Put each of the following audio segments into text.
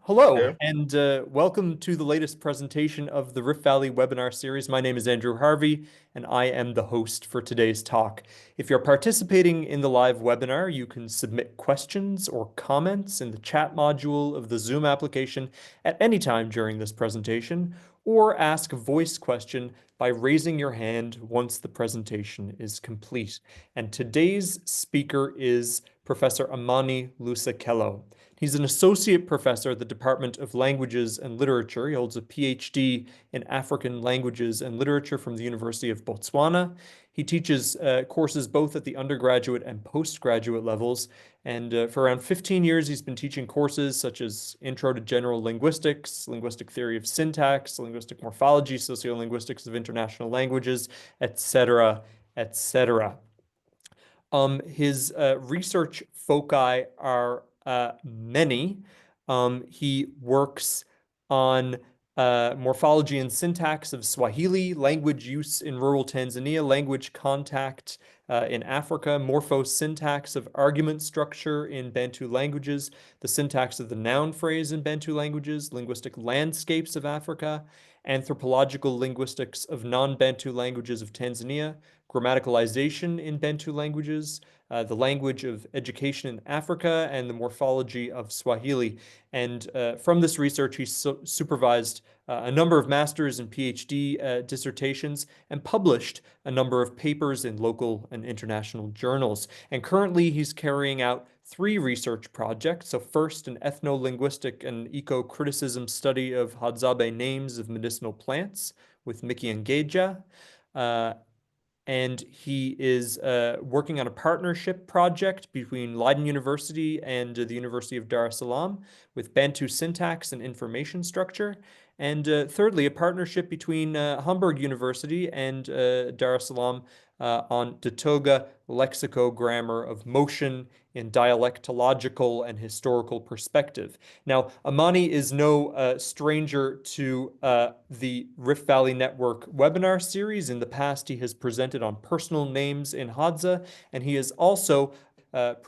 Hello, Yeah. and welcome to the latest presentation of the Rift Valley webinar series. My name is Andrew Harvey, and I am the host for today's talk. If you're participating in the live webinar, you can submit questions or comments in the chat module of the Zoom application at any time during this presentation, or ask a voice question by raising your hand once the presentation is complete. And today's speaker is Professor Amani Lusekelo. He's an associate professor at the Department of Languages and Literature. He holds a PhD in African languages and literature from the University of Botswana. He teaches courses both at the undergraduate and postgraduate levels. And for around 15 years, he's been teaching courses such as Intro to General Linguistics, Linguistic Theory of Syntax, Linguistic Morphology, Sociolinguistics of International Languages, etc., etc. His research foci are many. He works on morphology and syntax of Swahili, language use in rural Tanzania, language contact in Africa, morphosyntax of argument structure in Bantu languages, the syntax of the noun phrase in Bantu languages, linguistic landscapes of Africa, anthropological linguistics of non-Bantu languages of Tanzania, grammaticalization in Bantu languages, the language of education in Africa, and the morphology of Swahili. And from this research, he supervised a number of master's and PhD dissertations and published a number of papers in local and international journals. And currently, he's carrying out 3 research projects. So first, an ethno-linguistic and eco-criticism study of Hadzabe names of medicinal plants with Mickey Ngeja. And he is working on a partnership project between Leiden University and the University of Dar es Salaam with Bantu syntax and information structure. And thirdly, a partnership between Hamburg University and Dar es Salaam on Datoga lexicography of motion in dialectological and historical perspective. Now, Amani is no stranger to the Rift Valley Network webinar series. In the past, he has presented on personal names in Hadza, and he has also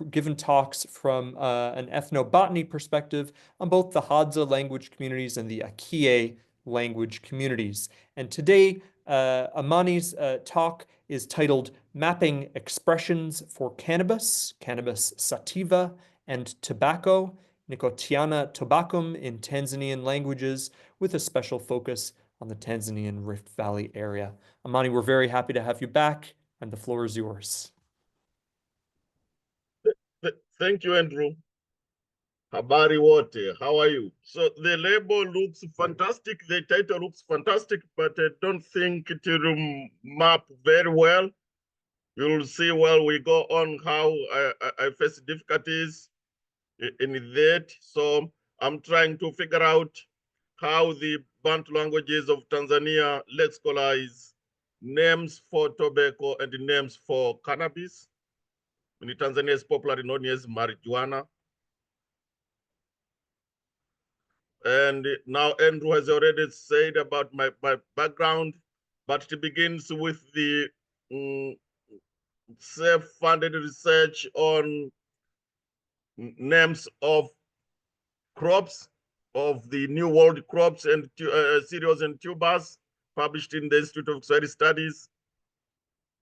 given talks from an ethnobotany perspective on both the Hadza language communities and the Akie language communities. And today, Amani's talk is titled Mapping Expressions for Cannabis, Cannabis sativa, and Tobacco, Nicotiana tobacum in Tanzanian languages, with a special focus on the Tanzanian Rift Valley area. Amani, we're very happy to have you back, and the floor is yours. Thank you, Andrew. Habari wote, how are you? So the label looks fantastic, the title looks fantastic, but I don't think it will map very well. You'll see while we go on how I face difficulties in that. So I'm trying to figure out how the Bantu languages of Tanzania lexicalize names for tobacco and names for cannabis. In Tanzania, is popularly known as marijuana. And now Andrew has already said about my background, but it begins with the self-funded research on names of crops, of the New World crops and cereals and tubers, published in the Institute of Swahili Studies.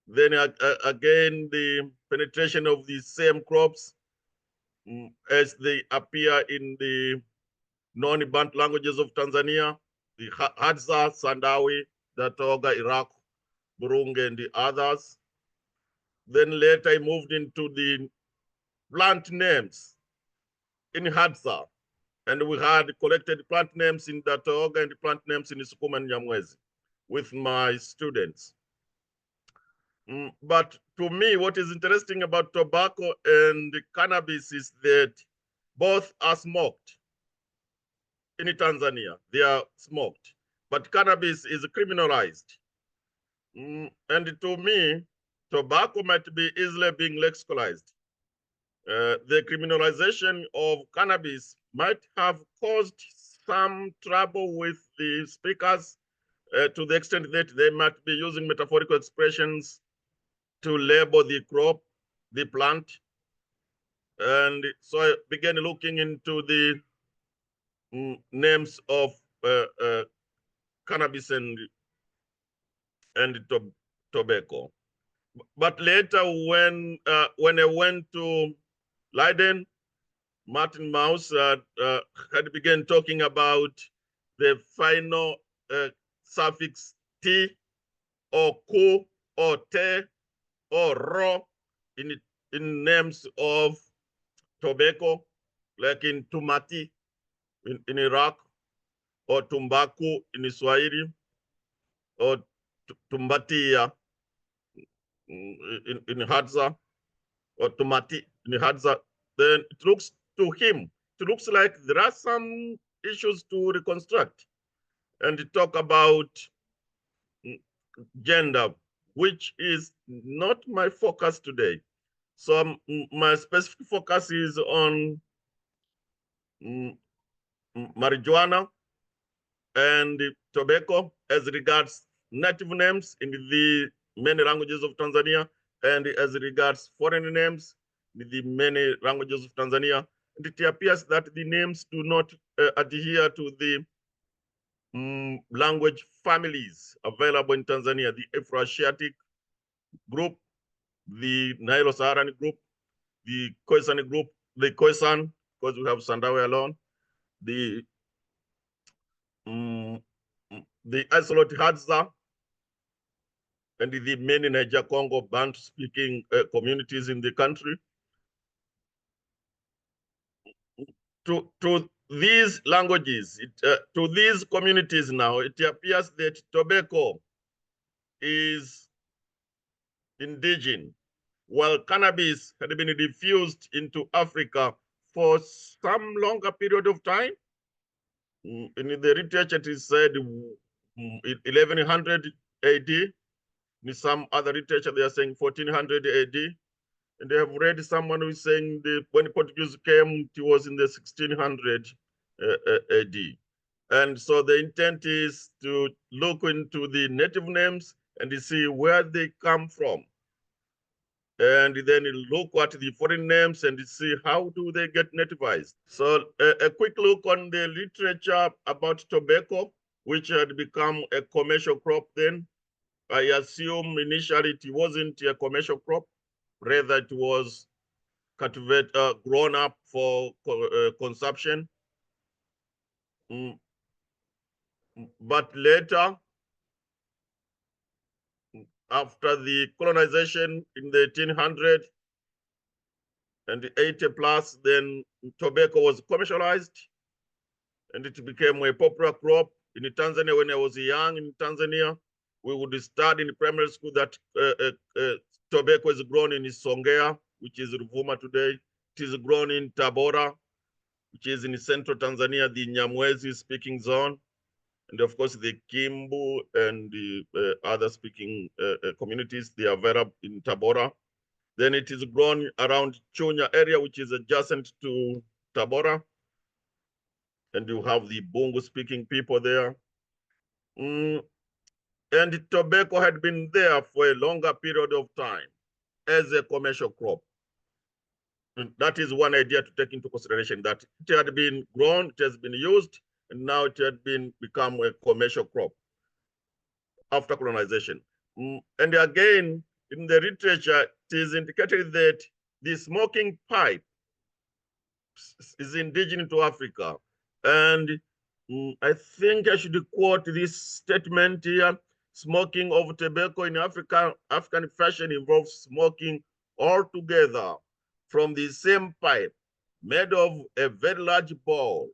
Then again, the penetration of the same crops as they appear in the non-Bantu languages of Tanzania, the Hadza, Sandawi, Datoga, Iraq, Burungi, and the others. Then later I moved into the plant names in Hadza, and we had collected plant names in Datoga and plant names in Sukuma and Nyamwezi with my students. But to me, what is interesting about tobacco and cannabis is that both are smoked. In Tanzania, they are smoked, but cannabis is criminalized. And to me, tobacco might be easily being lexicalized. The criminalization of cannabis might have caused some trouble with the speakers to the extent that they might be using metaphorical expressions to label the crop, the plant. And so I began looking into the names of cannabis and tobacco. But later, when I went to Leiden, Martin Maus had begun talking about the final suffix t or ku or te or ro in names of tobacco, like in tumati in Iraq, or tumbako in Swahili, or tumbatia in Hadza, or tumati in Hadza. Then it looks to him, it looks like there are some issues to reconstruct and talk about gender, which is not my focus today. So my specific focus is on marijuana and tobacco as regards native names in the many languages of Tanzania, and as regards foreign names in the many languages of Tanzania. And it appears that the names do not adhere to the language families available in Tanzania: the Afro-asiatic group, the Nilo-Saharan group, the Khoisan group, the Khoisan, because we have Sandawe alone, the Isolate Hadza, and the many Niger-Congo Bantu-speaking communities in the country. To these languages, to these communities now, it appears that tobacco is indigenous, while cannabis had been diffused into Africa for some longer period of time. In the literature, it is said 1100 AD. In some other literature, they are saying 1400 AD. And they have read someone who is saying when the Portuguese came, it was in the 1600 AD. And so the intent is to look into the native names and to see where they come from. And then look at the foreign names and see how do they get nativized. So a quick look on the literature about tobacco, which had become a commercial crop then. I assume initially it wasn't a commercial crop, rather it was cultivated, grown up for consumption. But later, after the colonization in the 1800s and the 80 plus, then tobacco was commercialized and it became a popular crop. In Tanzania, when I was young in Tanzania, we would study in primary school that tobacco is grown in Songea, which is Ruvuma today. It is grown in Tabora, which is in central Tanzania, the Nyamwezi speaking zone. And of course, the Kimbu and the other speaking communities, they are available in Tabora. Then it is grown around Chunya area, which is adjacent to Tabora. And you have the Bungu speaking people there. And tobacco had been there for a longer period of time as a commercial crop. And that is one idea to take into consideration, that it had been grown, it has been used, and now it had become a commercial crop after colonization. And again, in the literature, it is indicated that the smoking pipe is indigenous to Africa. And I think I should quote this statement here: smoking of tobacco in African fashion involves smoking all together from the same pipe made of a very large ball,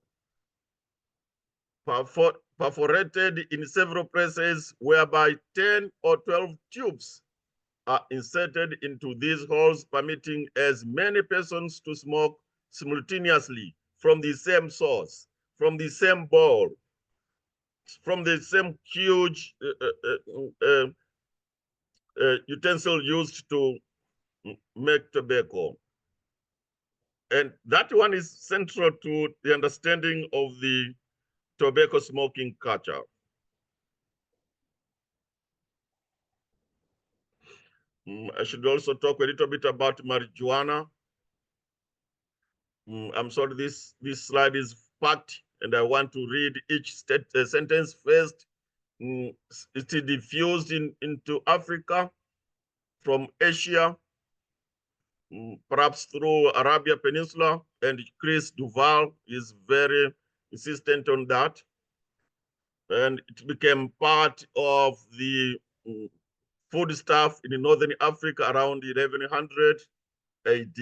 perforated in several places, whereby 10 or 12 tubes are inserted into these holes, permitting as many persons to smoke simultaneously from the same source, from the same bowl, from the same huge utensil used to make tobacco. And that one is central to the understanding of the tobacco smoking culture. I should also talk a little bit about marijuana. I'm sorry, this slide is packed and I want to read each sentence first. It is diffused into Africa from Asia, perhaps through Arabia Peninsula, and Chris Duvall is very insistent on that. And it became part of the foodstuff in Northern Africa around 1100 AD,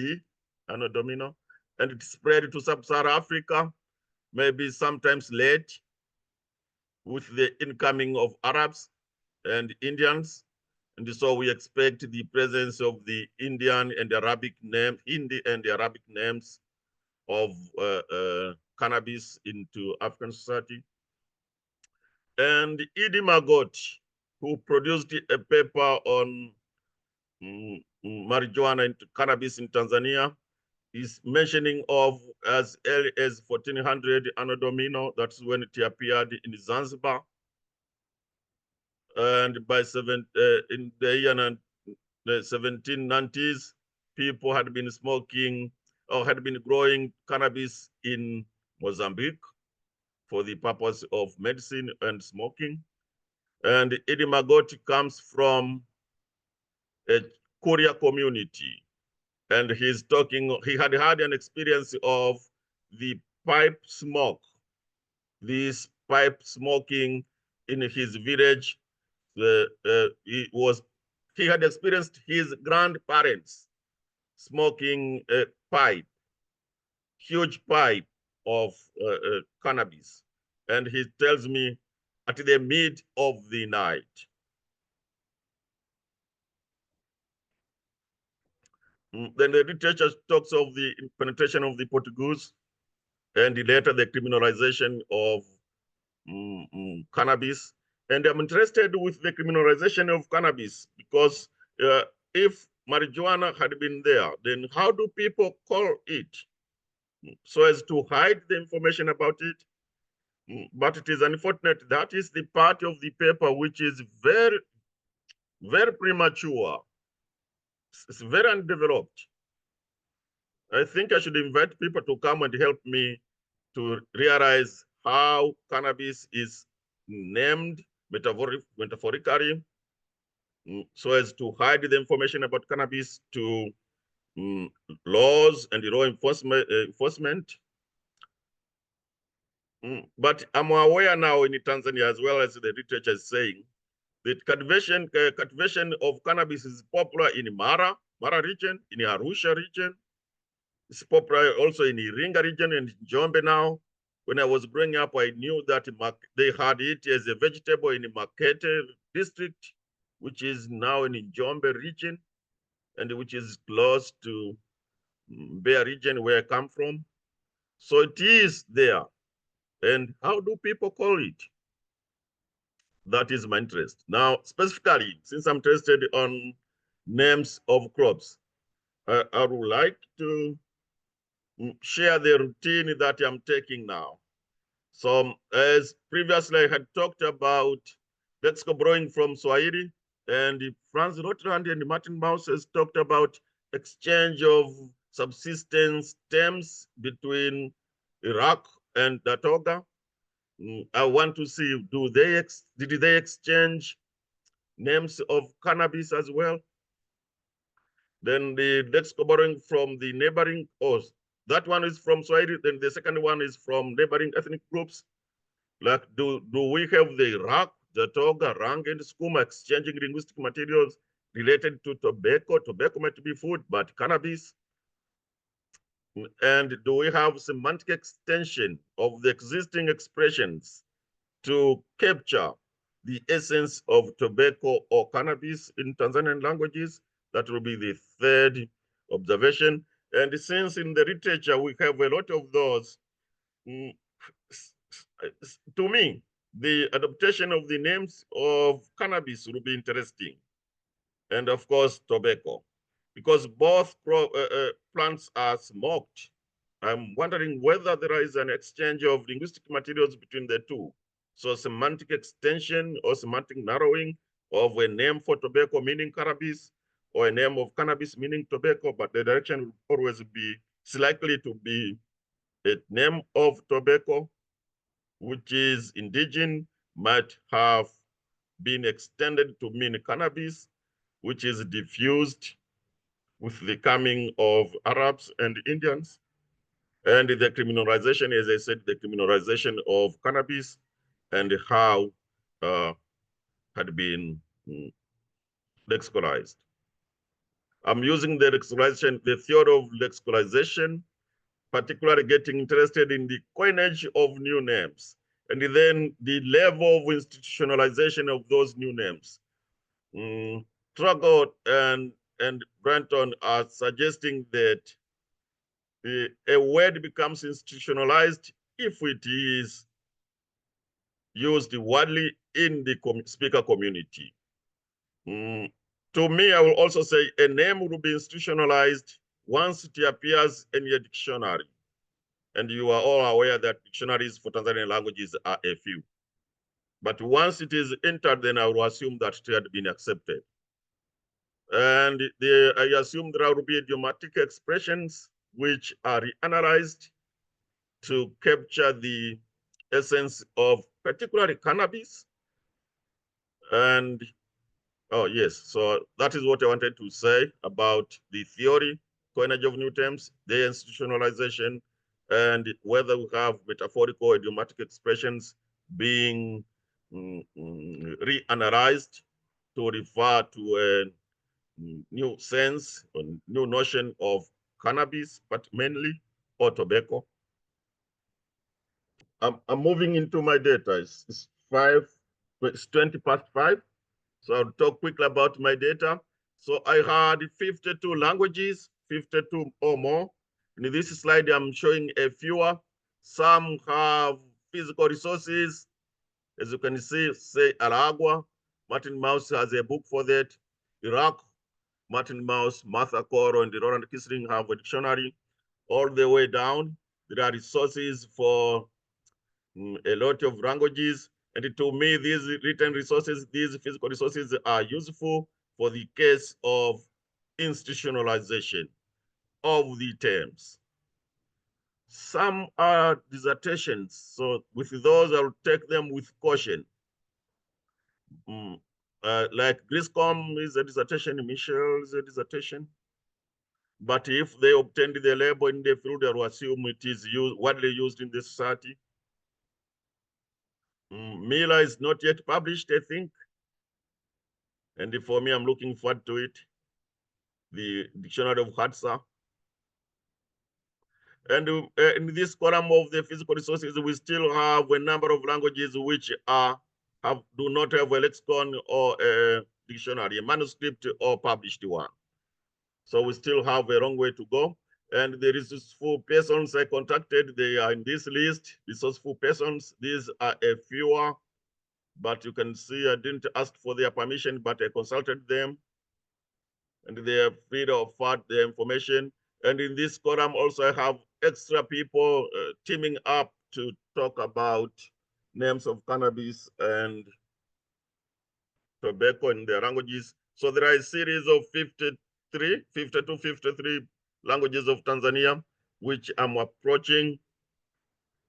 Anno Domino, and it spread to Sub-Saharan Africa, maybe sometimes late, with the incoming of Arabs and Indians. And so we expect the presence of the Indian and Arabic name, Hindi and Arabic names of cannabis into African society. And Idi Magot, who produced a paper on marijuana and cannabis in Tanzania, is mentioning of as early as 1400 Anno Domino. That's when it appeared in Zanzibar. And by in the year the 1790s, people had been smoking or had been growing cannabis in Mozambique for the purpose of medicine and smoking. And Idi Magot comes from a Korea community. And he's talking, he had had an experience of the pipe smoke, this pipe smoking in his village. He had experienced his grandparents smoking a pipe, huge pipe of cannabis. And he tells me at the mid of the night. Then the literature talks of the penetration of the Portuguese and later the criminalization of cannabis. And I'm interested with the criminalization of cannabis because if marijuana had been there, then how do people call it so as to hide the information about it? But it is unfortunate that is the part of the paper which is very, very premature. It's very undeveloped. I think I should invite people to come and help me to realize how cannabis is named metaphorically, so as to hide the information about cannabis to laws and law enforcement. But I'm aware now in Tanzania, as well as the literature is saying, that cultivation of cannabis is popular in Mara region, in Arusha region. It's popular also in Iringa region and Njombe now. When I was growing up, I knew that they had it as a vegetable in Makete district, which is now in Njombe region, and which is close to Mbeya region where I come from. So it is there. And how do people call it? That is my interest. Now, specifically, since I'm interested on names of crops, I would like to share the routine that I'm taking now. So as previously I had talked about, let's go borrowing from Swahili, and Franz Rotland and Martin Maus has talked about exchange of subsistence terms between Iraq and Datoga. I want to see, did they exchange names of cannabis as well? Then let's go borrowing from the neighboring, that one is from Swahili, then the second one is from neighboring ethnic groups. Like, do we have the Iraq, the Toga, Rang, and Skuma exchanging linguistic materials related to tobacco? Tobacco might be food, but cannabis. And do we have semantic extension of the existing expressions to capture the essence of tobacco or cannabis in Tanzanian languages? That will be the third observation. And since in the literature we have a lot of those, to me, the adaptation of the names of cannabis will be interesting. And of course, tobacco, because both plants are smoked. I'm wondering whether there is an exchange of linguistic materials between the two. So semantic extension or semantic narrowing of a name for tobacco meaning cannabis, or a name of cannabis meaning tobacco, but the direction will always be, it's likely to be a name of tobacco which is indigenous, might have been extended to mean cannabis, which is diffused with the coming of Arabs and Indians. And the criminalization, as I said, the criminalization of cannabis and how had been lexicalized. I'm using the lexicalization, the theory of lexicalization, particularly getting interested in the coinage of new names, and then the level of institutionalization of those new names. Trugott and Branton are suggesting that a word becomes institutionalized if it is used widely in the speaker community. To me, I will also say a name will be institutionalized once it appears in your dictionary. And you are all aware that dictionaries for Tanzanian languages are a few. But once it is entered, then I will assume that it had been accepted. And I assume there will be idiomatic expressions which are reanalyzed to capture the essence of particularly cannabis. And oh, yes, so that is what I wanted to say about the theory, coinage of new terms, their institutionalization, and whether we have metaphorical idiomatic expressions being reanalyzed to refer to a new sense or new notion of cannabis, but mainly or tobacco. I'm moving into my data. It's 20 past 5. So I'll talk quickly about my data. So I had 52 languages, 52 or more. In this slide, I'm showing a fewer. Some have physical resources. As you can see, say Aragua, Martin Mouse has a book for that. Iraq, Martin Mouse, Martha Coro, and Roland Kisling have a dictionary. All the way down, there are resources for a lot of languages. And to me, these written resources, these physical resources are useful for the case of institutionalization of the terms. Some are dissertations. So with those, I'll take them with caution. Like Griscom is a dissertation, Michel is a dissertation. But if they obtained the label in the field, I will assume it is widely used in the society. Miller is not yet published, I think. And for me, I'm looking forward to it. The Dictionary of Hadza. And in this column of the physical resources, we still have a number of languages which do not have a lexicon or a dictionary, a manuscript or published one. So we still have a long way to go. And the resourceful persons I contacted, they are in this list. Resourceful persons, these are a fewer, but you can see I didn't ask for their permission, but I consulted them. And they are free to forward the information. And in this column also I have extra people teaming up to talk about names of cannabis and tobacco in their languages. So there are a series of 53 languages of Tanzania, which I'm approaching,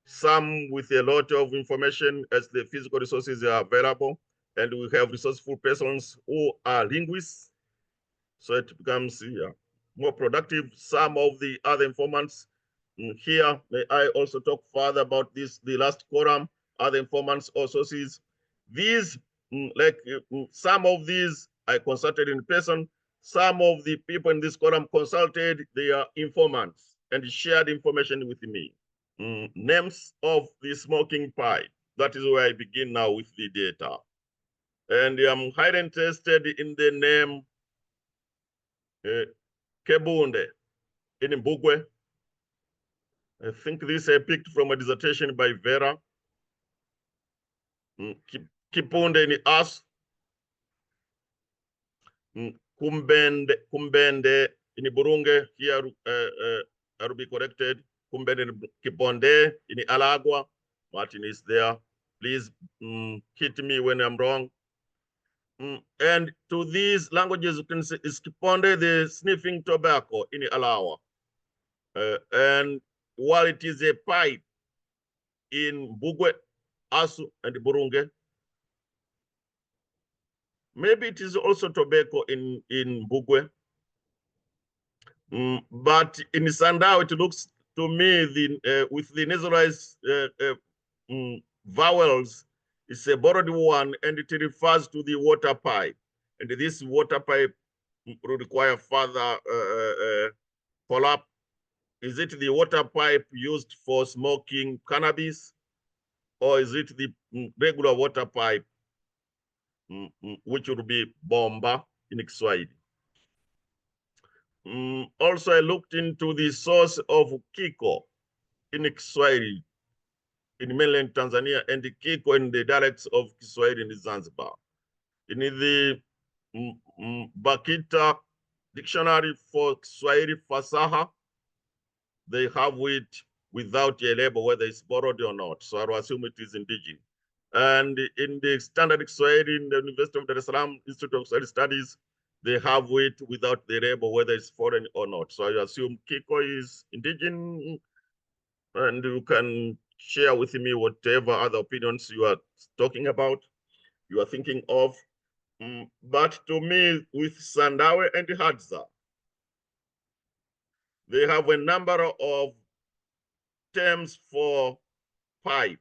some with a lot of information as the physical resources are available. And we have resourceful persons who are linguists. So it becomes more productive. Some of the other informants here, may I also talk further about this, the last column, other informants or sources. These, some of these I consulted in person. Some of the people in this column consulted their informants and shared information with me. Names of the smoking pipe. That is where I begin now with the data. And I'm highly interested in the name Kebunde in Mbugwe. I think this I picked from a dissertation by Vera. Kipunde in As. Kumbende in Burunge. Here I will be corrected. Kumbende in Kiponde in Alagua. Martin is there. Please hit me when I'm wrong. And to these languages, you can say is Kiponde, the sniffing tobacco in Alawa. And while it is a pipe in Bugwe, asu and burunge. Maybe it is also tobacco in Bugwe. But in Sandao, it looks to me with the nasalized vowels, it's a borrowed one, and it refers to the water pipe. And this water pipe will require further follow-up. Is it the water pipe used for smoking cannabis, or is it the regular water pipe, which would be bomba in Kiswahili? Also, I looked into the source of Kiko in Kiswahili in mainland Tanzania and the Kiko in the dialects of Kiswahili in Zanzibar. In the Bakita dictionary for Kiswahili Fasaha, they have it without a label whether it's borrowed or not. So I will assume it is indigenous. And in the standard Kiswahili in the University of Dar es Salaam Institute of Swahili Studies, they have it without the label whether it's foreign or not. So I assume Kiko is indigenous, and you can share with me whatever other opinions you are talking about, you are thinking of. But to me, with Sandawe and Hadza, they have a number of terms for pipe.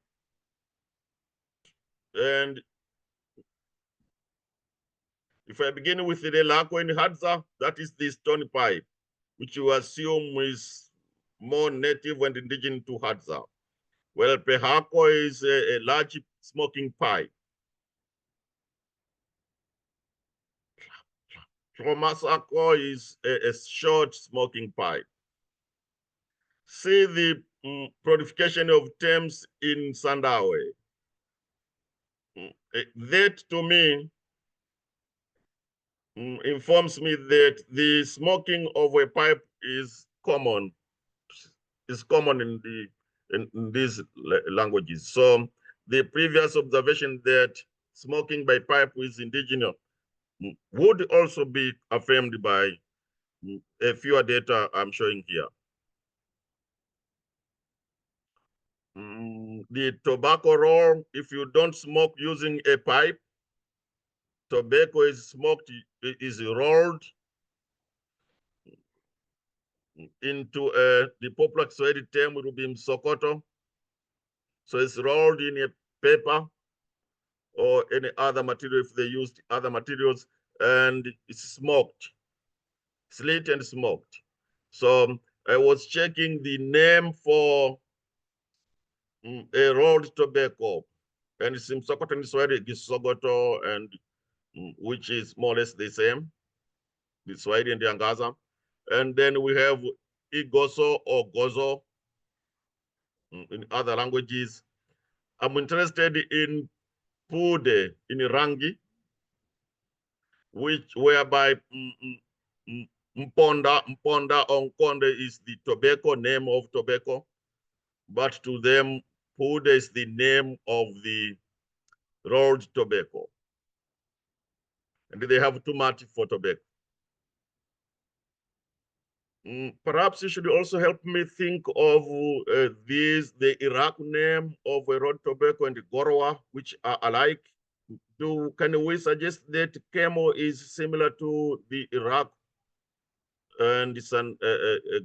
And if I begin with the Lako and Hadza, that is the stone pipe, which you assume is more native and indigenous to Hadza. Well, Pehako is a large smoking pipe. Tromasako is a short smoking pipe. See the prolification of terms in Sandawe. That to me informs me that the smoking of a pipe is common in these languages. So the previous observation that smoking by pipe is indigenous would also be affirmed by a few data I'm showing here. The tobacco roll, if you don't smoke using a pipe, tobacco is smoked, is rolled into the popular Swahili term will be msokoto. So it's rolled in a paper or any other material if they used other materials, and it's smoked, slit and smoked. So I was checking the name for a rolled tobacco, and it's msokoto in Swahili, gisogoto, and which is more or less the same, the Swahili and the Angaza. And then we have igoso or gozo in other languages. I'm interested in pude, in rangi, whereby mponda or konde is the tobacco, name of tobacco, but to them, pude is the name of the rolled tobacco. And they have tumati for tobacco. Perhaps you should also help me think of the Iraq name of a rolled tobacco and the Gorowa, which are alike. Can we suggest that Kemo is similar to the Iraq and some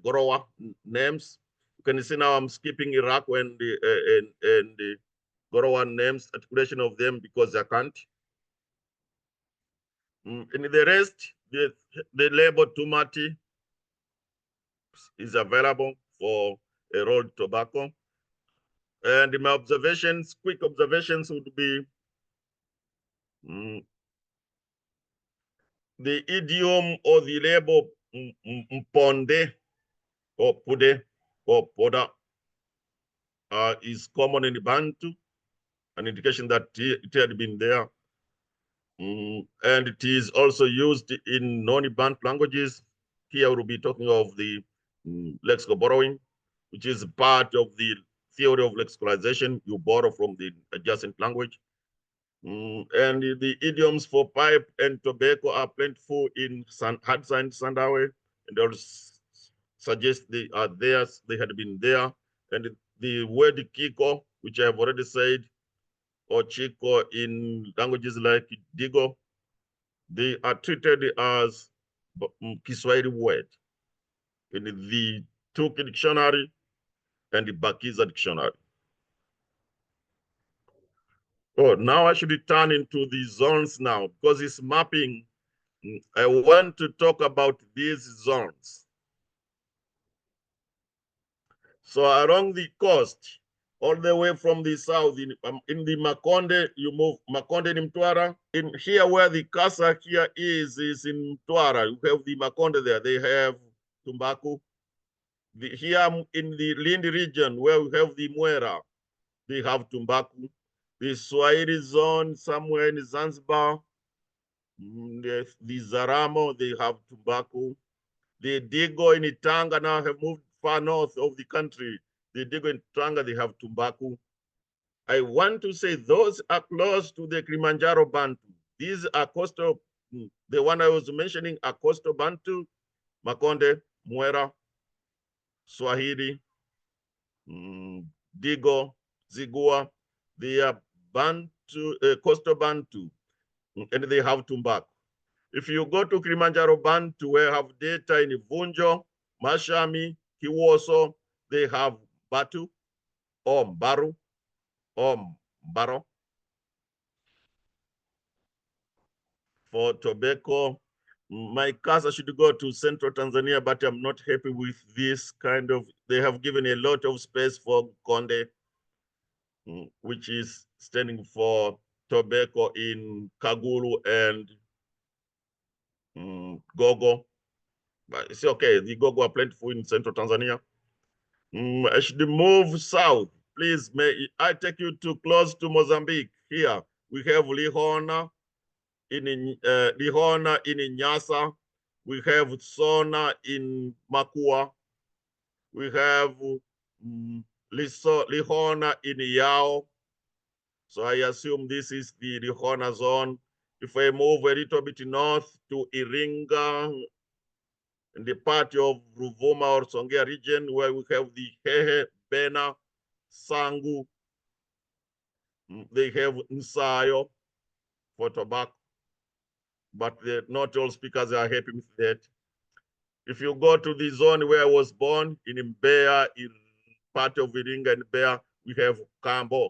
Gorowa names? You can see now I'm skipping Iraq and the Gorowa names, articulation of them, because I can't. In the rest, the label Tumati is available for a rolled tobacco. And my observations, quick observations would be the idiom or the label mponde or pude or poda is common in Bantu, an indication that it had been there. And it is also used in non-Bantu languages. Here we'll be talking of the lexical borrowing, which is part of the theory of lexicalization. You borrow from the adjacent language. And the idioms for pipe and tobacco are plentiful in Hadza and Sandawe, and also suggest they are theirs, they had been there. And the word kiko, which I have already said, or Chico in languages like Digo, they are treated as Kiswahili word in the Turkic dictionary and the Bakiza dictionary. Oh, now I should turn into the zones now because it's mapping. I want to talk about these zones. So along the coast, all the way from the south, in the Makonde, you move Makonde in Mtwara. In here where the casa here is in Mtwara. You have the Makonde there. They have tobacco. Here in the Lindi region where we have the Mwera, they have tobacco. The Swahili zone somewhere in Zanzibar, the Zaramo, they have tobacco. The Digo in Tanga now have moved far north of the country. The Digo in Tanga, they have tobacco. I want to say those are close to the Kilimanjaro Bantu. These are coastal, the one I was mentioning are coastal Bantu, Makonde, Mwera, Swahili, Digo, Zigua. They are Bantu, coastal Bantu, and they have tobacco. If you go to Kilimanjaro Bantu, we have data in Vunjo, Mashami, Kiwoso, they have Batu, or Baru, or Baro. For tobacco, my casa should go to central Tanzania, but I'm not happy with this kind of, they have given a lot of space for konde, which is standing for tobacco in Kaguru and Gogo. But it's okay, the Gogo are plentiful in central Tanzania. I should move south. Please, may I take you to close to Mozambique. Here, we have Lihona in Nyasa. We have Sona in Makua. We have Lihona in Yao. So I assume this is the Lihona zone. If I move a little bit north to Iringa, in the part of Ruvuma or Songea region, where we have the Hehe, Bena, Sangu, they have Nsayo for tobacco, but not all speakers are happy with that. If you go to the zone where I was born, in Mbeya, in part of Iringa and Mbeya, we have kambo.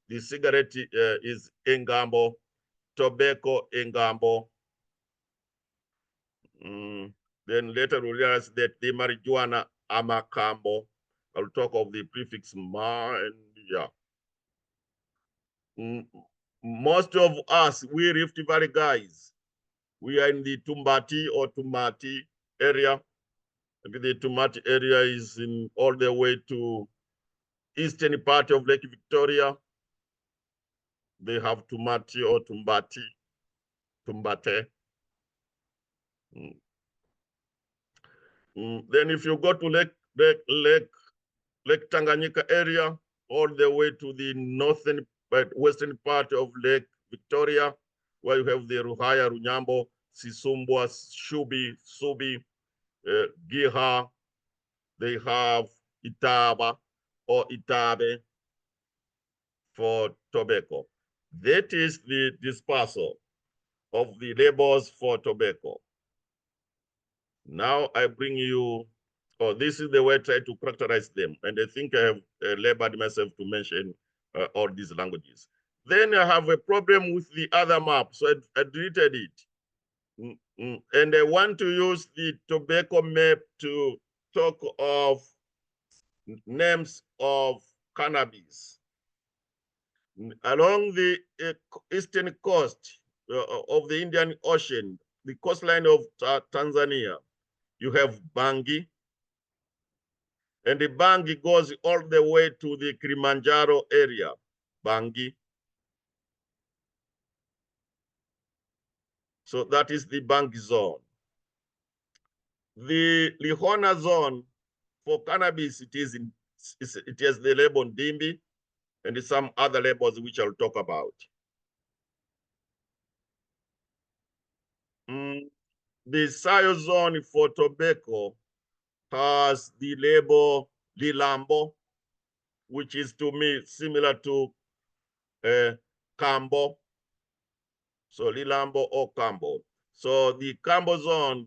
The cigarette is Engambo, tobacco Engambo. Then later we realize that the marijuana Amakambo. I'll talk of the prefix ma and yeah. Most of us, we Rift Valley guys, we are in the Tumbati or Tumati area. The Tumati area is in all the way to eastern part of Lake Victoria. They have Tumati or Tumbati, Tumbate. Then if you go to Lake Tanganyika area, all the way to the northern, western part of Lake Victoria, where you have the Ruhaya, Runyambo, Sisumbwa, Shubi, Subi, Giha. They have Itaba or Itabe for tobacco. That is the dispersal of the labels for tobacco. Now I bring you, this is the way I try to characterize them. And I think I have labored myself to mention all these languages. Then I have a problem with the other map, so I deleted it. And I want to use the tobacco map to talk of names of cannabis. Along the eastern coast of the Indian Ocean, the coastline of Tanzania, you have Bangi, and the Bangi goes all the way to the Kilimanjaro area, Bangi. So that is the Bangi zone. The Lihona zone for cannabis, it has the label Dimbi and some other labels which I'll talk about. The Sayo zone for tobacco has the label Lilambo, which is to me similar to kambo. So Lilambo or Kambo. So the Kambo zone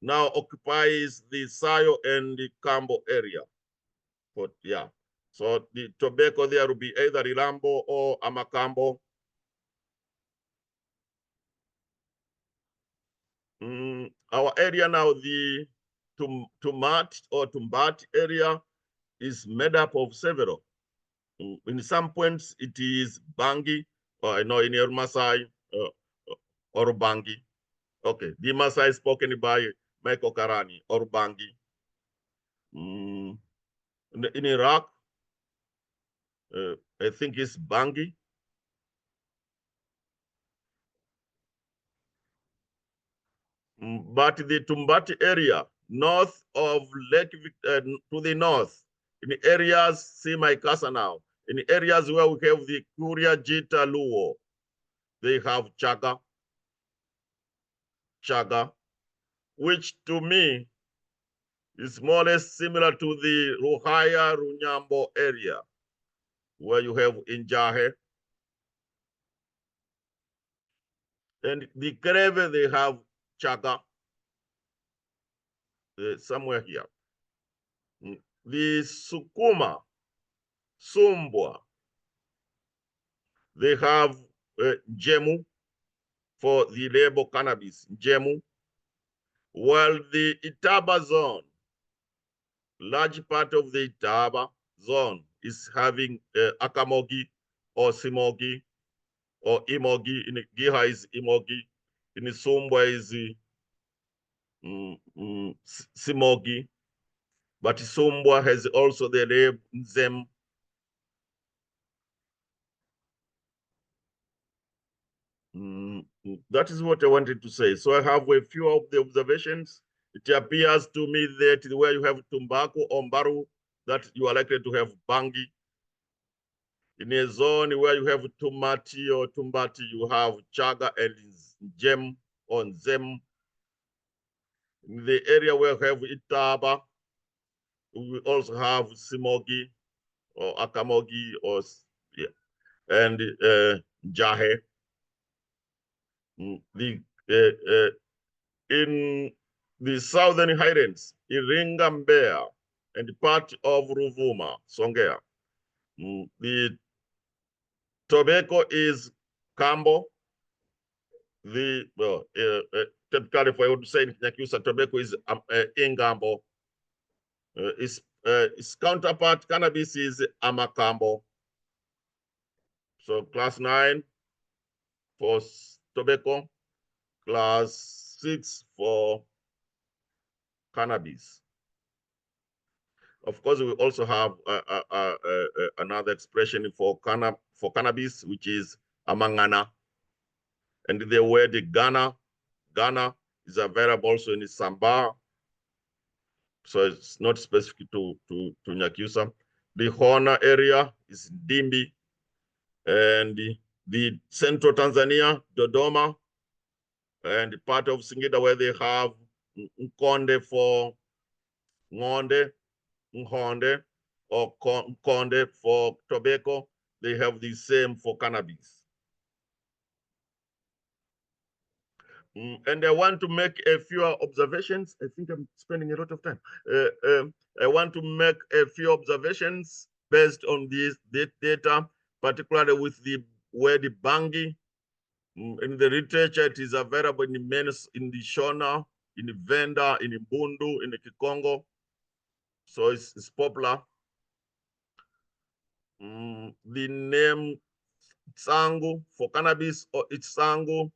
now occupies the Sayo and the Kambo area. But yeah, so the tobacco there will be either Lilambo or Amakambo. Our area now, the Tumat or Tumbat area, is made up of several. In some points, it is Bangi, or I know in your Masai, or Bangi. Okay, the Masai spoken by Michael Karani, or Bangi. In Iraq, I think it's Bangi. But the Tumbati area, north of Lake, to the north, in areas, see my casa now, in areas where we have the Kuria Jita Luo, they have chaga, which to me is more or less similar to the Ruhaya Runyambo area, where you have Injahe. And the Kreve, they have chaga, somewhere here. The Sukuma, Sumbwa, they have Jemu for the label cannabis, Jemu. While the Itaba zone, large part of the Itaba zone is having Akamogi or Simogi or Imogi. In Giha is Imogi. In Sumbwa is Simogi. But Sumbwa has also the label Nzem. That is what I wanted to say. So I have a few of the observations. It appears to me that where you have tumbako or mbaru, that you are likely to have bangi. In a zone where you have tumati or tumbati, you have chaga and gem or zem. In the area where you have itaba, we also have simogi or akamogi or yeah, and jahe. In the southern highlands, Iringambea and part of Ruvuma, Songea. The tobacco is kambo. Typically, if I would say in Nyakyusa, tobacco is ingambo. Its counterpart, cannabis, is amakambo. So class 9 for tobacco, class 6 for cannabis. Of course, we also have another expression for cannabis, which is amangana. And the word Ghana is available also in Samba. So it's not specific to Nyakyusa. The Hona area is Dimbi. And the central Tanzania, Dodoma, and part of Singida where they have konde for ngonde, nhonde, or konde for tobacco. They have the same for cannabis. And I want to make a few observations. I think I'm spending a lot of time. I want to make a few observations based on this data, particularly with the word bangi. In the literature, it is available in the Shona, in the Venda, in the Bundu, in the Kikongo. So it's popular. The name Tsangu for cannabis, or Itsangu,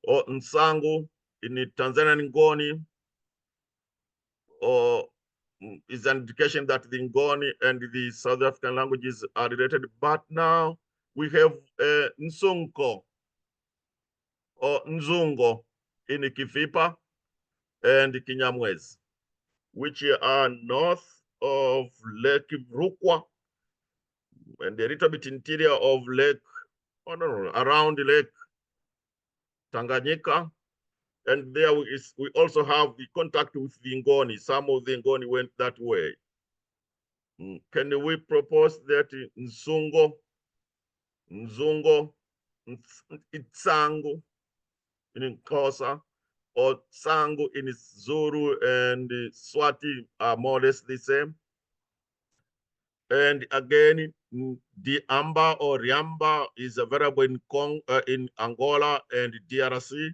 or Nsangu in the Tanzanian Ngoni, or is an indication that the Ngoni and the South African languages are related. But now we have Nsonko or Nzungo in the Kifipa and the Kinyamwez, which are north of Lake Rukwa and a little bit interior of Lake, around Lake Tanganyika. And there we also have the contact with the Ngoni. Some of the Ngoni went that way. Can we propose that Nzungo Itsango in Xhosa, or Sango in Zulu and Swati are more or less the same. And again, diamba or riamba is available in Angola and DRC.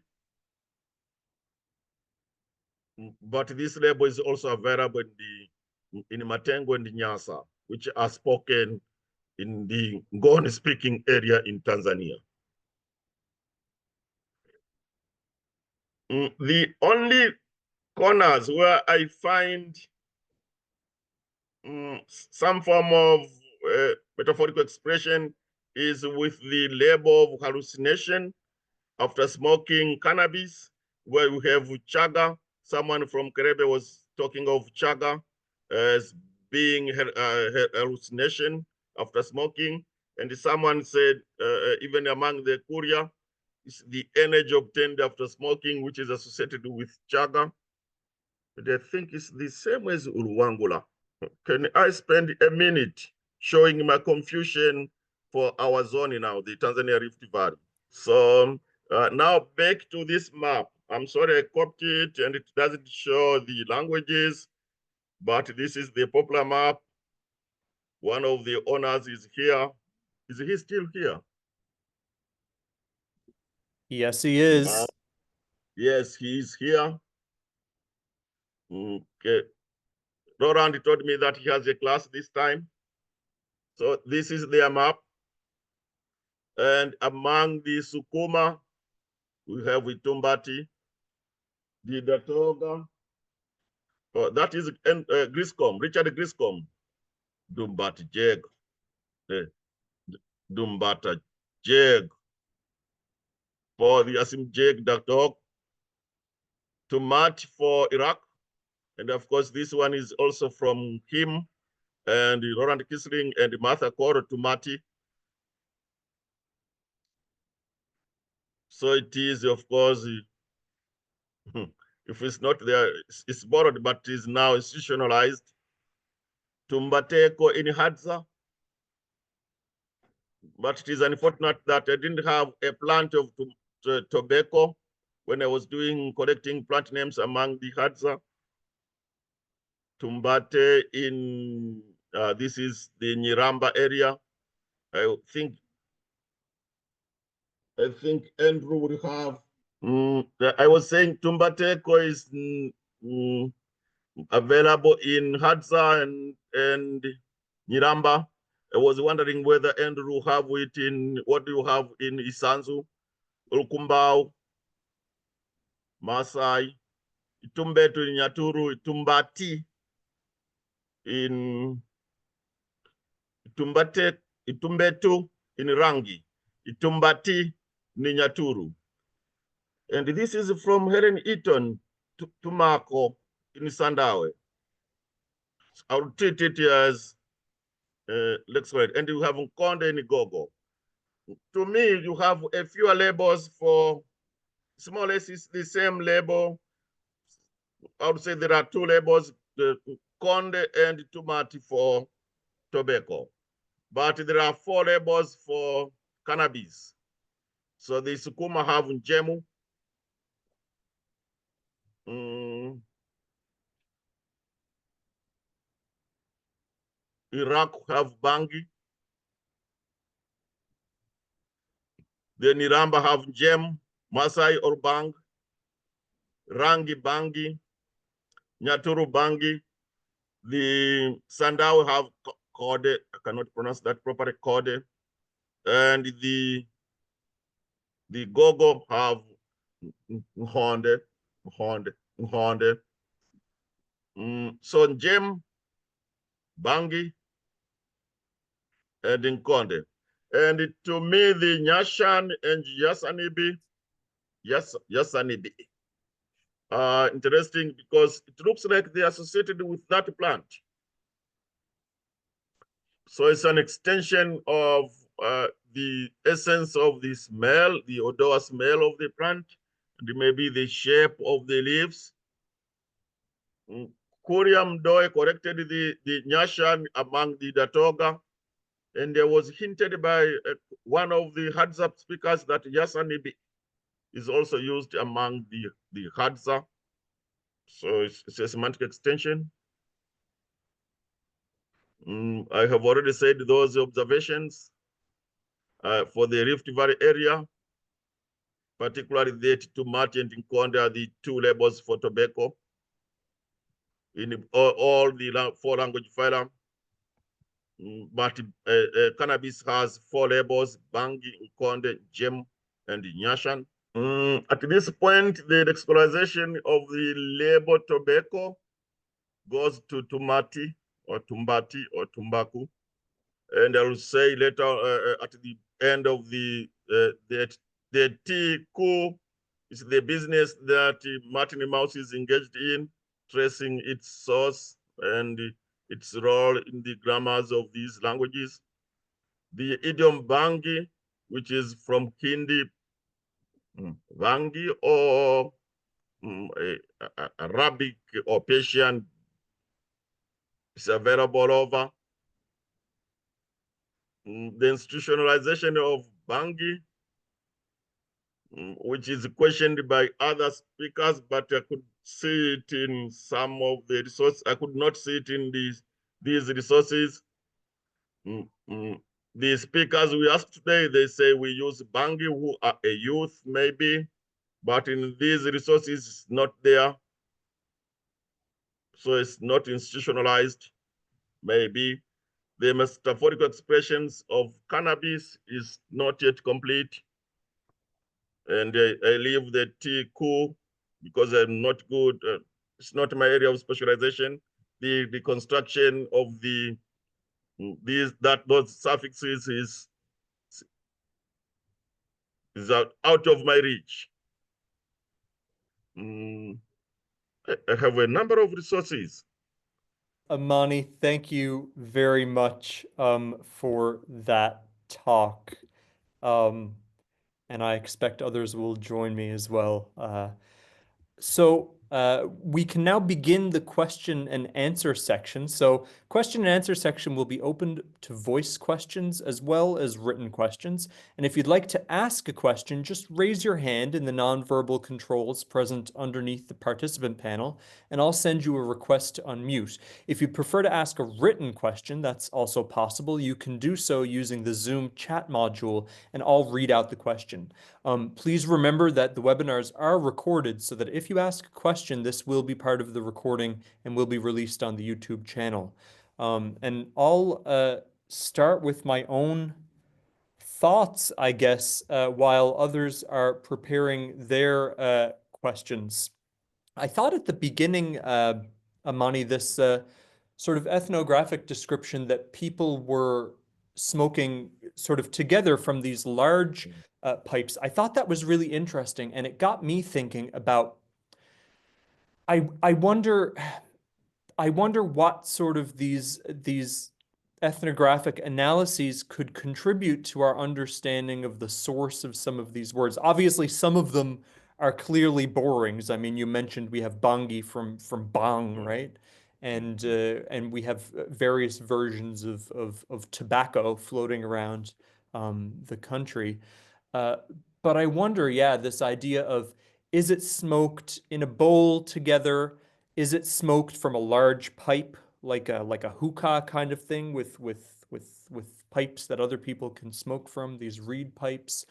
But this label is also available in Matengo and Nyasa, which are spoken in the Ngoni-speaking area in Tanzania. The only corners where I find some form of metaphorical expression is with the label of hallucination after smoking cannabis, where we have chaga. Someone from Karebe was talking of chaga as being hallucination after smoking. And someone said, even among the Kuria, it's the energy obtained after smoking, which is associated with chaga. But I think it's the same as Uruwangula. Can I spend a minute showing my confusion for our zone now, the Tanzania Rift Valley? So now back to this map. I'm sorry I copied it and it doesn't show the languages, but this is the popular map. One of the owners is here. Is he still here? Yes, he is. Yes, he's here. Okay. Roland told me that he has a class this time. So this is their map. And among the Sukuma, we have Itumbati, the Datoga. Oh, that is Griscom, Richard Griscom. Dumbati Jeg. Dumbata Jeg. For the Asim Jeg Datok. Tumat for Iraq. And of course, this one is also from him and Roland Kisling and Martha Koro Tumati. So it is, of course, if it's not there, it's borrowed, but is now institutionalized. Tumbateko in Hadza. But it is unfortunate that I didn't have a plant of tobacco when I was collecting plant names among the Hadza. Tumbate in, this is the Nyiramba area. I think Andrew would have, I was saying Tumbateko is available in Hadza and Nyiramba. I was wondering whether Andrew have it in, what do you have in Isanzu, Ulkumbao, Masai, Itumbetu in Nyaturu, Itumbati in Itumbetu in Rangi, Itumbati in Nyaturu. And this is from Helen Eaton, Tumako in Sandawe. I'll treat it as let's write. And you have Konde and Gogo. To me, you have a few labels for small less is the same label. I would say there are two labels, the Konde and Tumati for tobacco. But there are 4 labels for cannabis. So the Sukuma have Njemu. Iraq have Bangi. The Niramba have Njem, Masai or Bang. Rangi Bangi, Nyaturu Bangi. The Sandawe have Kode, I cannot pronounce that properly, Kode. And the Gogo have Honde. So Njem, Bangi, and Nkonde. And to me, the Nyashan and Yasanibi are interesting because it looks like they're associated with that plant. So it's an extension of the essence of the smell, the odor smell of the plant, and maybe the shape of the leaves. Kuriam Doi corrected the Nyashan among the Datoga, And there was hinted by one of the Hadza speakers that Yasa maybe is also used among the Hadza. So it's a semantic extension. I have already said those observations for the Rift Valley area, particularly that Tumati and Konde are the two labels for tobacco in all the 4 language phylum. But cannabis has 4 labels: Bangi, Konde, Jem, and Nyashan. At this point, the lexicalization of the label tobacco goes to Tumati or Tumbati or Tumbaku. And I will say later at the end of the tea coup is the business that Martin Mouse is engaged in, tracing its source and its role in the grammars of these languages. The idiom Bangi, which is from Hindi, Bangi, or Arabic or Persian, is available over. The institutionalization of Bangi, which is questioned by other speakers, but I could see it in some of the resources. I could not see it in these resources. The speakers we asked today, they say we use Bangi who are a youth maybe, but in these resources, it's not there. So it's not institutionalized, maybe. The metaphorical expressions of cannabis is not yet complete. And I leave the tea cool because I'm not good. It's not my area of specialization. The construction of those suffixes is out of my reach. I have a number of resources. Amani, thank you very much for that talk. And I expect others will join me as well. So we can now begin the question and answer section. So question and answer section will be opened to voice questions as well as written questions. And if you'd like to ask a question, just raise your hand in the nonverbal controls present underneath the participant panel, and I'll send you a request to unmute. If you prefer to ask a written question, that's also possible. You can do so using the Zoom chat module, and I'll read out the question. Please remember that the webinars are recorded so that if you ask a question, this will be part of the recording and will be released on the YouTube channel. And I'll start with my own thoughts, I guess, while others are preparing their questions. I thought at the beginning, Amani, this sort of ethnographic description that people were smoking sort of together from these large pipes. I thought that was really interesting, and it got me thinking about. I wonder what sort of these ethnographic analyses could contribute to our understanding of the source of some of these words. Obviously, some of them are clearly borings. I mean, you mentioned we have bangi from bang, right? And we have various versions of tobacco floating around the country. But I wonder, yeah, this idea of, is it smoked in a bowl together? Is it smoked from a large pipe, like a hookah kind of thing with pipes that other people can smoke from, these reed pipes?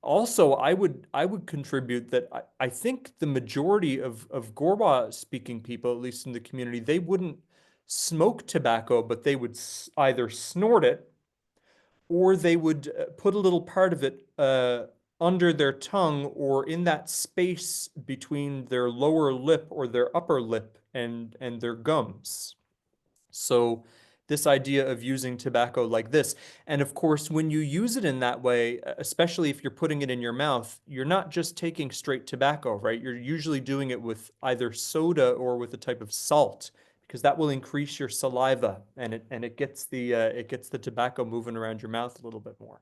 Also, I would contribute that I think the majority of Gorwa speaking people, at least in the community, they wouldn't smoke tobacco, but they would either snort it, or they would put a little part of it under their tongue or in that space between their lower lip or their upper lip and their gums. So this idea of using tobacco like this. And of course, when you use it in that way, especially if you're putting it in your mouth, you're not just taking straight tobacco, right? You're usually doing it with either soda or with a type of salt, because that will increase your saliva and it gets the tobacco moving around your mouth a little bit more.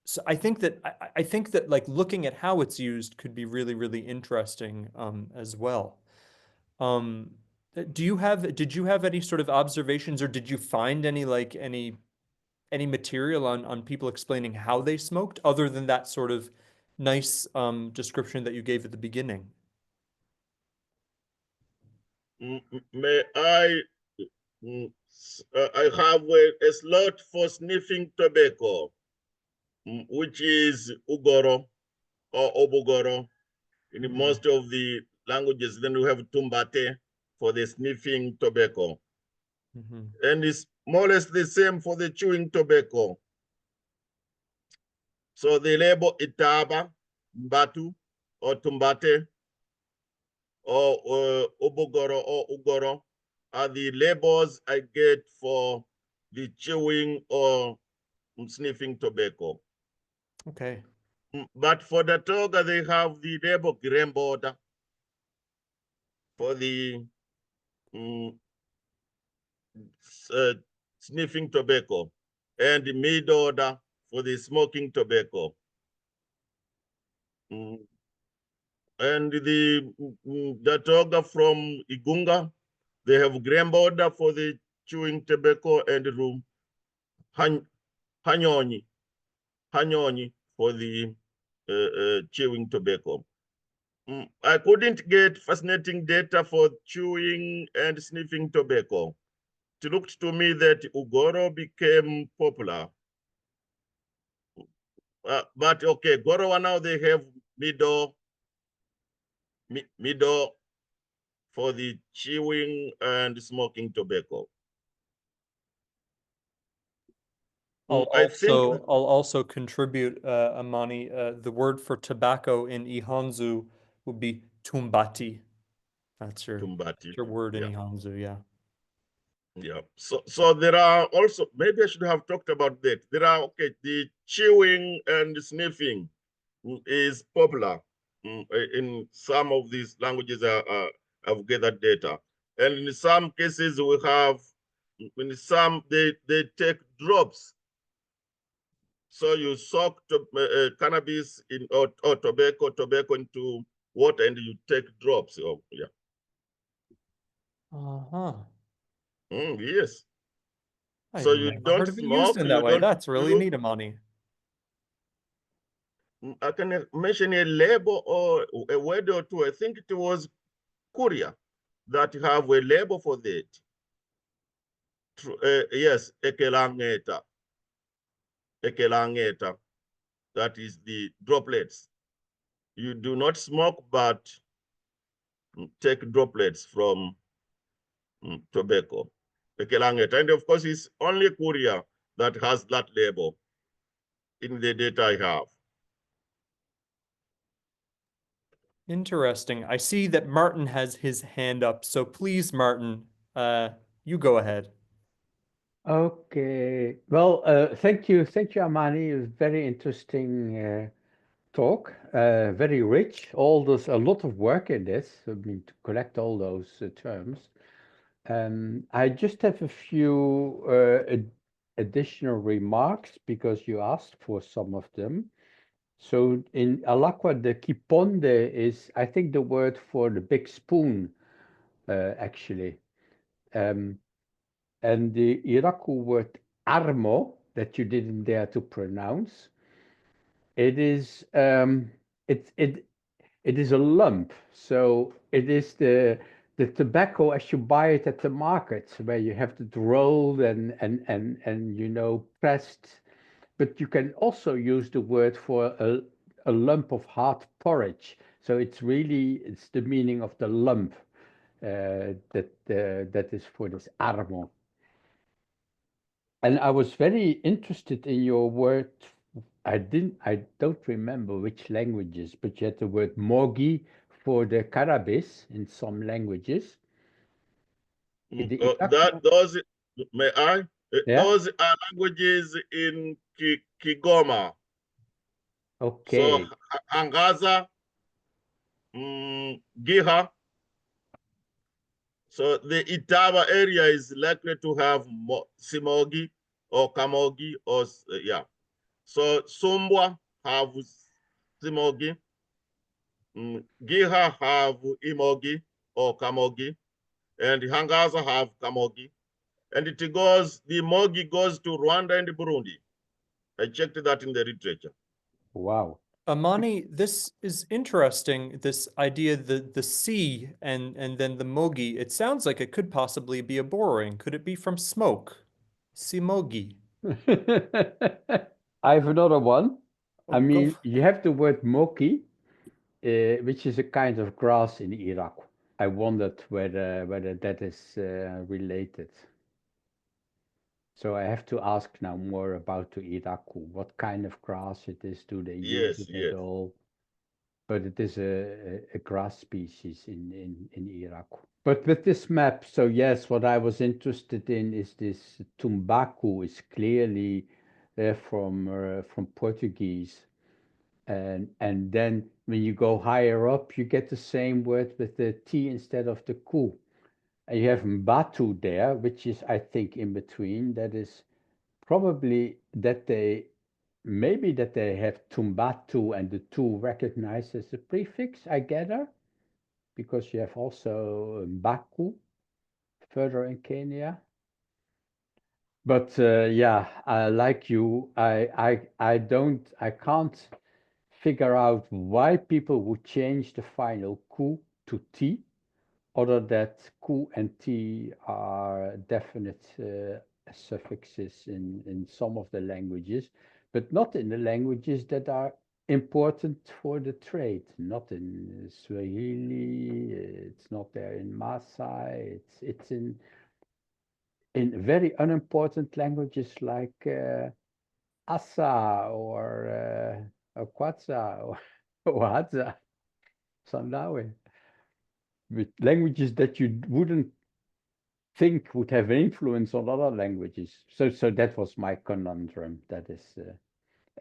So I think that like looking at how it's used could be really, really interesting as well. Did you have any sort of observations, or did you find any any material on people explaining how they smoked other than that sort of nice description that you gave at the beginning? May I? I have a slot for sniffing tobacco, which is ugoro or obugoro in most of the languages. Then we have tumbate for the sniffing tobacco. And it's more or less the same for the chewing tobacco. So the label itaba, mbatu, or tumbate, or obugoro or ugoro are the labels I get for the chewing or sniffing tobacco. Okay. But for the toga, they have the label border for the sniffing tobacco, and the mid order for the smoking tobacco. And the toga from Igunga, they have grain border for the chewing tobacco, and room hanyoni for the chewing tobacco. I couldn't get fascinating data for chewing and sniffing tobacco. It looked to me that Ugoro became popular. But okay, Gorowa now they have middle for the chewing and smoking tobacco. I'll also contribute, Amani. The word for tobacco in Ihanzu would be tumbati. That's Tumbati. your word in Yeah. Ihanzu, yeah. Yeah. So there are also, maybe I should have talked about that. There are, okay, the chewing and sniffing is popular in some of these languages. I've gathered data, and in some cases we have, in some they take drops. So you soak cannabis in or tobacco into water, and you take drops. Oh, yeah. Yes. So I've you never don't heard of it used smoke, in you that way. don't That's really chew. neat, Amani. I can mention a label or a word or two. I think it was Korea that have a label for that. Yes, ekelangeta. Ekelangeta. That is the droplets. You do not smoke, but take droplets from tobacco. Ekelangeta. And of course, it's only Korea that has that label in the data I have. Interesting. I see that Martin has his hand up, so please, Martin, you go ahead. Okay. Well, thank you, Amani. It was very interesting talk, very rich. There's a lot of work in this. I mean, to collect all those terms. I just have a few additional remarks because you asked for some of them. So in Alakwa, the kiponde is, I think, the word for the big spoon, actually. And the Iraku word armo, that you didn't dare to pronounce, it is it is a lump. So it is the tobacco as you buy it at the market, where you have it rolled and pressed. But you can also use the word for a lump of hard porridge. So it's the meaning of the lump that is for this armo. And I was very interested in your word. I don't remember which languages, but you had the word mogi for the cannabis in some languages. Those, may I? Yeah. Those are languages in Kigoma. Okay. So Angaza, Giha. So the Itava area is likely to have Simogi or Kamogi or yeah. So Sumbwa have Simogi. Giha have Imogi or Kamogi. and Hangasa have kamogi. And it goes, the mogi goes to Rwanda and Burundi. I checked that in the literature. Wow. Amani, this is interesting, this idea, the C and then the mogi. It sounds like it could possibly be a borrowing. Could it be from smoke? Simogi. I have another one. Oh, I go mean, for you have the word moki, which is a kind of grass in Iraq. I wondered whether that is related. So I have to ask now more about the Iraku, what kind of grass it is, do they use Yes, it yes. at all? But it is a grass species in Iraq. But with this map, so yes, what I was interested in is this tumbako is clearly from Portuguese. And then when you go higher up, you get the same word with the T instead of the ku. And you have mbatu there, which is, I think, in between. That is probably that maybe that they have tumbatu and the tu recognized as a prefix, I gather, because you have also Baku further in Kenya. But yeah, like you, I can't figure out why people would change the final ku to t, other that ku and t are definite suffixes in some of the languages, but not in the languages that are important for the trade. Not in Swahili, it's not there in Maasai, it's in very unimportant languages like Asa or Kwatsa or Hadza, Sandawe, with languages that you wouldn't think would have an influence on other languages. So that was my conundrum. That is,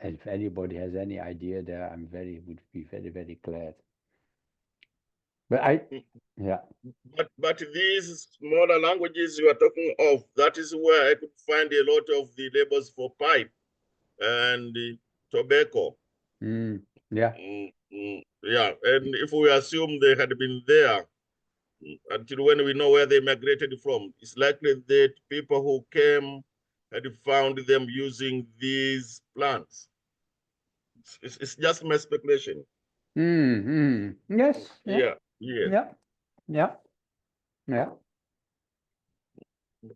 and if anybody has any idea there, would be very, very glad. But yeah. But these smaller languages you are talking of, that is where I could find a lot of the labels for pipe and tobacco. Yeah. Yeah, and if we assume they had been there until when we know where they migrated from, it's likely that people who came had found them using these plants. It's just my speculation. Yes. Yeah, yes. Yeah.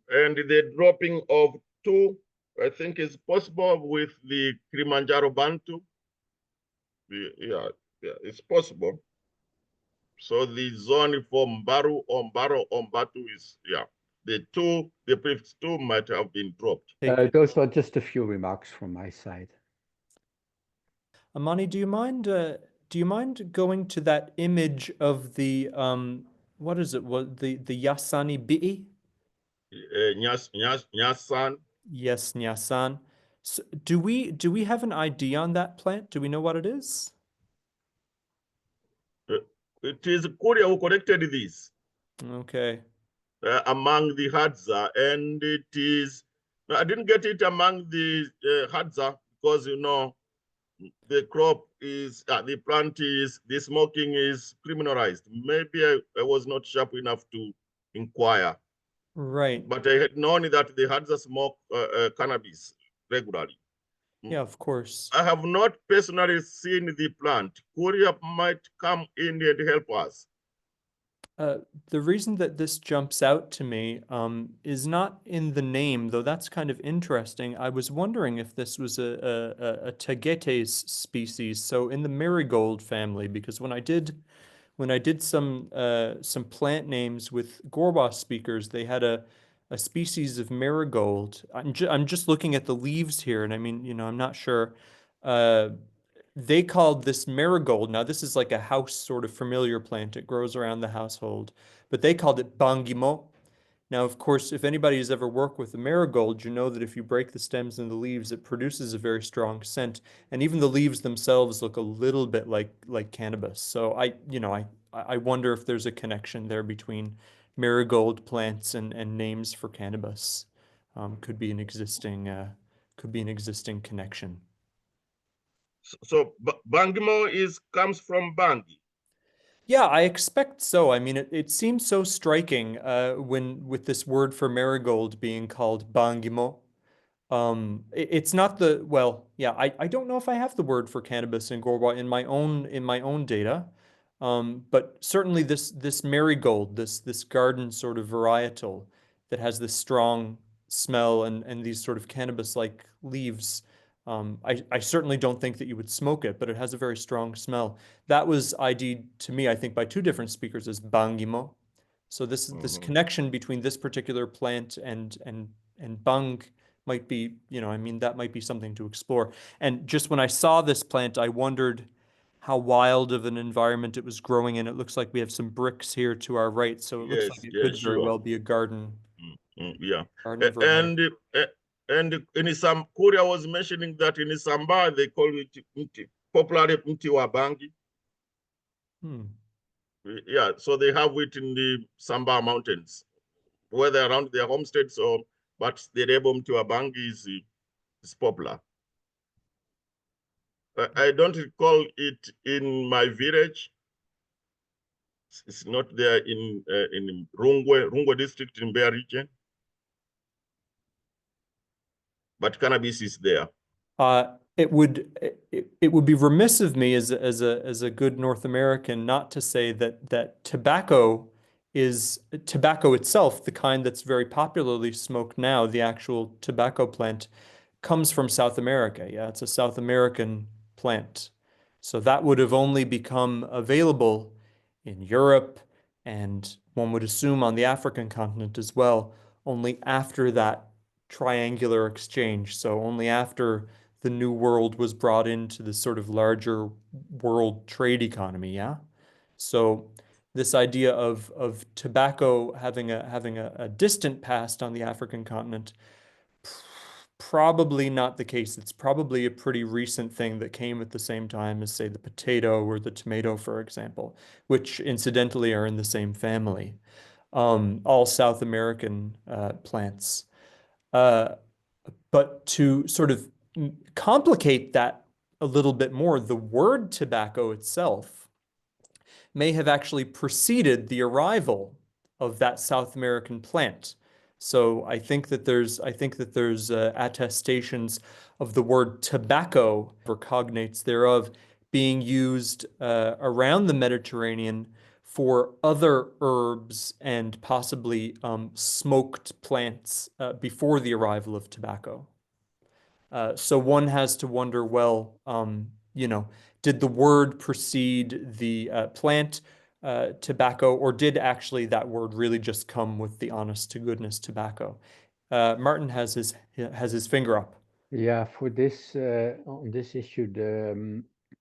And the dropping of two, I think, is possible with the Kilimanjaro Bantu. Yeah, it's possible. So the zone for Mbaru or Mbaro or Mbatu is, yeah, the prefix two might have been dropped. Those are just a few remarks from my side. Amani, do you mind going to that image of the what is it? What the Yasani Bi'i? Nyasan. Yes, Nyasan. So do we have an ID on that plant? Do we know what it is? It is Korea who collected this Okay. among the Hadza, and it is, I didn't get it among the Hadza because, the crop is, the plant is, the smoking is criminalized. Maybe I was not sharp enough to inquire. Right. But I had known that they had the smoke cannabis regularly. Yeah, of course. I have not personally seen the plant. Korea might come in and help us. The reason that this jumps out to me is not in the name, though that's kind of interesting. I was wondering if this was a Tagetes species, so in the marigold family, because when I did some plant names with Gorwa speakers, they had a species of marigold. I'm just looking at the leaves here, and I mean, I'm not sure. They called this marigold. Now, this is like a house sort of familiar plant. It grows around the household, but they called it bangimo. Now, of course, if anybody has ever worked with the marigold, you know that if you break the stems and the leaves, it produces a very strong scent, and even the leaves themselves look a little bit like cannabis. So I wonder if there's a connection there between marigold plants and names for cannabis. Could be an existing connection. So Bangimo comes from Bangi. Yeah, I expect so. I mean, it seems so striking when with this word for marigold being called bangimo. It's not the well, yeah, I don't know if I have the word for cannabis in Gorwa in my own data. But certainly this marigold, this garden sort of varietal that has this strong smell and these sort of cannabis-like leaves. I certainly don't think that you would smoke it, but it has a very strong smell. That was ID'd to me, I think, by two different speakers as bangimo. So this Mhm. connection between this particular plant and bang might be, I mean, that might be something to explore. And just when I saw this plant, I wondered how wild of an environment it was growing in. It looks like we have some bricks here to our right, so it looks like Yes, it yes, could very sure. well be a garden, Yeah. garden A- variety. And in some Korea was mentioning that in Samba they call it popularly Mtiwabangi. Hmm. Yeah, so they have it in the Samba Mountains, whether around their homesteads or, but the Rebo Mtiwabangi is popular. I don't recall it in my village. It's not there in Rungwe district in Bear region, but cannabis is there. It would be remiss of me as a good North American not to say that tobacco is tobacco itself, the kind that's very popularly smoked now, the actual tobacco plant, comes from South America. Yeah, it's a South American plant. So that would have only become available in Europe and one would assume on the African continent as well, only after that triangular exchange. So only after the New World was brought into the sort of larger world trade economy, yeah? So this idea of tobacco having a distant past on the African continent, probably not the case. It's probably a pretty recent thing that came at the same time as, say, the potato or the tomato, for example, which incidentally are in the same family. All South American plants. Uh, but to sort of complicate that a little bit more, the word tobacco itself may have actually preceded the arrival of that South American plant. So I think that there's attestations of the word tobacco or cognates thereof being used around the Mediterranean for other herbs and possibly smoked plants before the arrival of tobacco. So one has to wonder, well, did the word precede the plant tobacco, or did actually that word really just come with the honest to goodness tobacco? Martin has his finger up. Yeah, for this on this issue,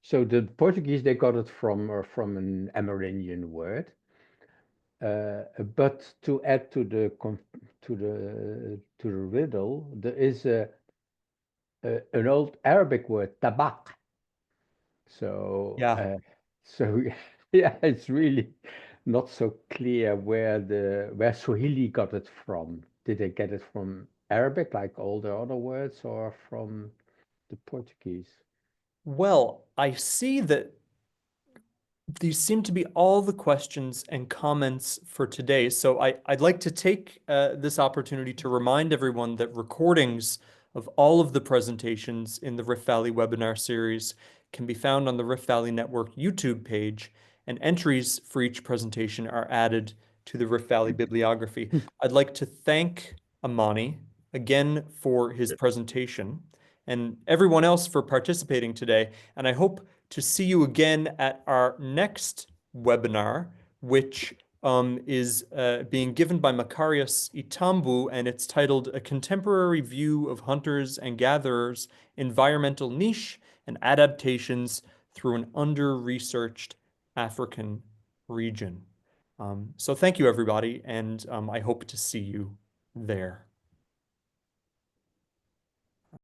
so the Portuguese they got it from an Amerindian word, but to add to the riddle, there is an old Arabic word, tabak. So Yeah. so yeah, it's really not so clear where Swahili got it from. Did they get it from Arabic, like all the other words, or from the Portuguese? Well, I see that these seem to be all the questions and comments for today. So I'd like to take this opportunity to remind everyone that recordings of all of the presentations in the Rift Valley webinar series can be found on the Rift Valley Network YouTube page, and entries for each presentation are added to the Rift Valley bibliography. I'd like to thank Amani again for his presentation and everyone else for participating today. And I hope to see you again at our next webinar, which is being given by Macarius Itambu, and it's titled A Contemporary View of Hunters and Gatherers, Environmental Niche and Adaptations Through an Under-Researched African Region. So thank you, everybody, and I hope to see you there.